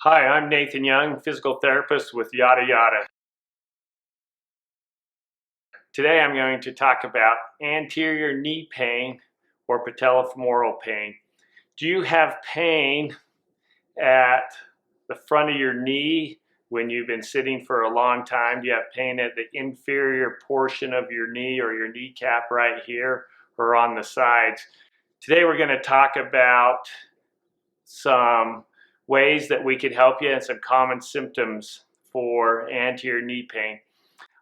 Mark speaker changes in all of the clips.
Speaker 1: Hi, I'm Nathan Young, physical therapist with Yada Yada. Today I'm going to talk about anterior knee pain or patellofemoral pain. Do you have pain at the front of your knee when you've been sitting for a long time? Do you have pain at the inferior portion of your knee or your kneecap right here or on the sides? Today we're going to talk about some ways that we could help you and some common symptoms for anterior knee pain.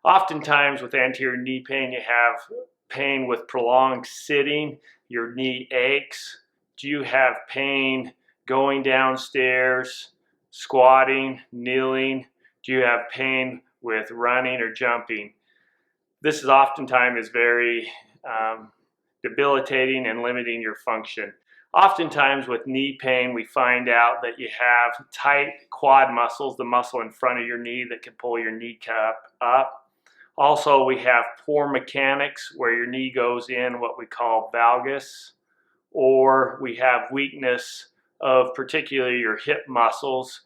Speaker 1: Oftentimes with anterior knee pain, you have pain with prolonged sitting, your knee aches. Do you have pain going downstairs, squatting, kneeling? Do you have pain with running or jumping? This is oftentimes very debilitating and limiting your function. Oftentimes with knee pain, we find out that you have tight quad muscles, the muscle in front of your knee that can pull your kneecap up. Also, we have poor mechanics where your knee goes in what we call valgus, or we have weakness of particularly your hip muscles,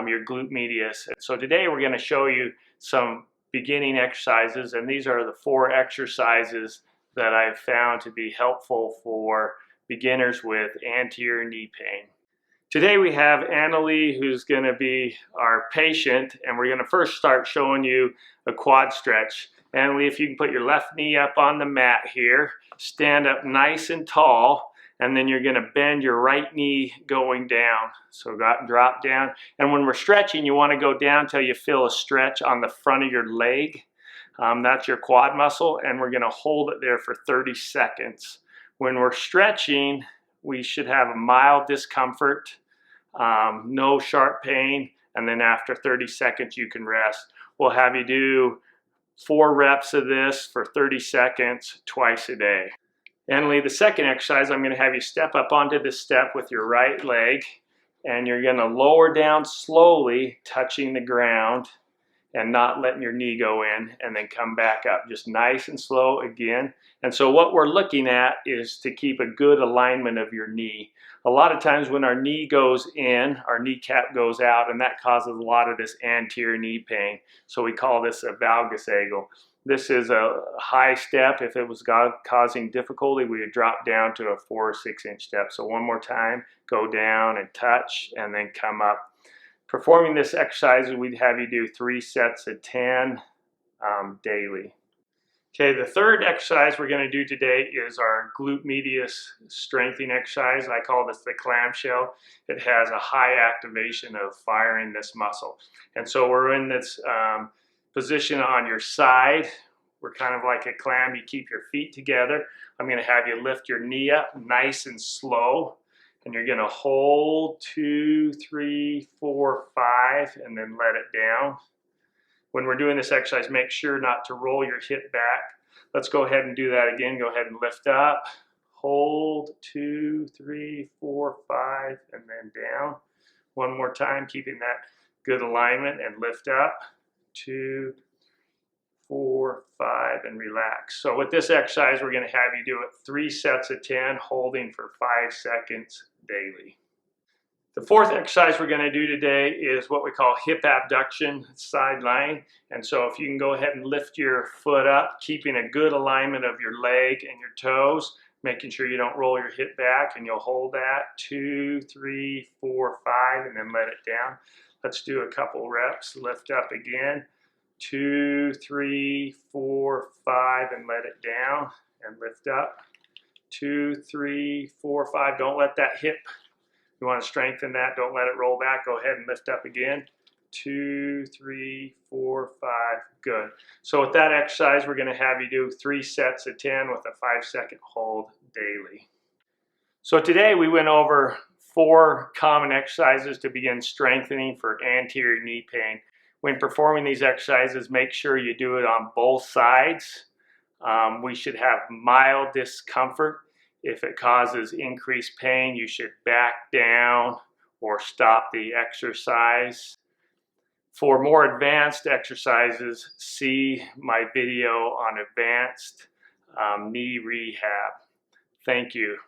Speaker 1: your glute medius. And so today we're going to show you some beginning exercises, and these are the 4 exercises that I've found to be helpful for beginners with anterior knee pain. Today we have Annalie, who's going to be our patient, and we're going to first start showing you a quad stretch. Annalie, if you can put your left knee up on the mat here, stand up nice and tall, and then you're going to bend your right knee going down. So drop down, and when we're stretching, you want to go down till you feel a stretch on the front of your leg. That's your quad muscle, and we're going to hold it there for 30 seconds. When we're stretching, we should have a mild discomfort, no sharp pain, and then after 30 seconds you can rest. We'll have you do 4 reps of this for 30 seconds twice a day. Annalie, the second exercise, I'm going to have you step up onto this step with your right leg, and you're going to lower down slowly, touching the ground and not letting your knee go in, and then come back up just nice and slow again. And so what we're looking at is to keep a good alignment of your knee. A lot of times when our knee goes in, our kneecap goes out, and that causes a lot of this anterior knee pain. So we call this a valgus angle. This is a high step. If it was causing difficulty, we would drop down to a 4 or 6 inch step. So one more time, go down and touch, and then come up. Performing this exercise, we'd have you do 3 sets of 10 daily. Okay, the third exercise we're going to do today is our glute medius strengthening exercise. I call this the clamshell. It has a high activation of firing this muscle. And so we're in this position on your side. We're kind of like a clam. You keep your feet together. I'm going to have you lift your knee up nice and slow. And you're going to hold 2, 3, 4, 5, and then let it down. When we're doing this exercise, make sure not to roll your hip back. Let's go ahead and do that again. Go ahead and lift up. Hold 2, 3, 4, 5, and then down. One more time, keeping that good alignment, and lift up. 2, 4, 5, and relax. So with this exercise, we're going to have you do it 3 sets of 10, holding for 5 seconds daily. The fourth exercise we're going to do today is what we call hip abduction side lying. And so if you can go ahead and lift your foot up, keeping a good alignment of your leg and your toes, making sure you don't roll your hip back, and you'll hold that 2, 3, 4, 5, and then let it down. Let's do a couple reps. Lift up again. 2, 3, 4, 5, and let it down, and lift up. 2, 3, 4, 5. Don't let that hip, you want to strengthen that. Don't let it roll back. Go ahead and lift up again. 2, 3, 4, 5. Good. So with that exercise, we're going to have you do 3 sets of 10 with a 5-second hold daily. So today we went over 4 common exercises to begin strengthening for anterior knee pain. When performing these exercises, make sure you do it on both sides. We should have mild discomfort. If it causes increased pain, you should back down or stop the exercise. For more advanced exercises, see my video on advanced knee rehab. Thank you.